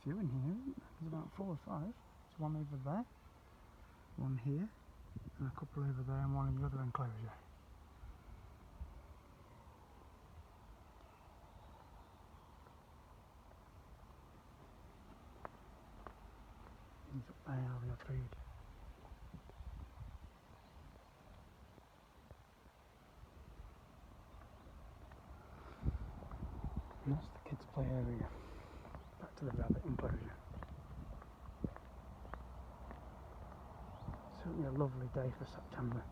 few in here. There's about 4 or 5. There's one over there, one here, and a couple over there, and one in the other enclosure. He's up there having a feed. And that's the kids' play area. Back to the rabbit enclosure. Certainly a lovely day for September.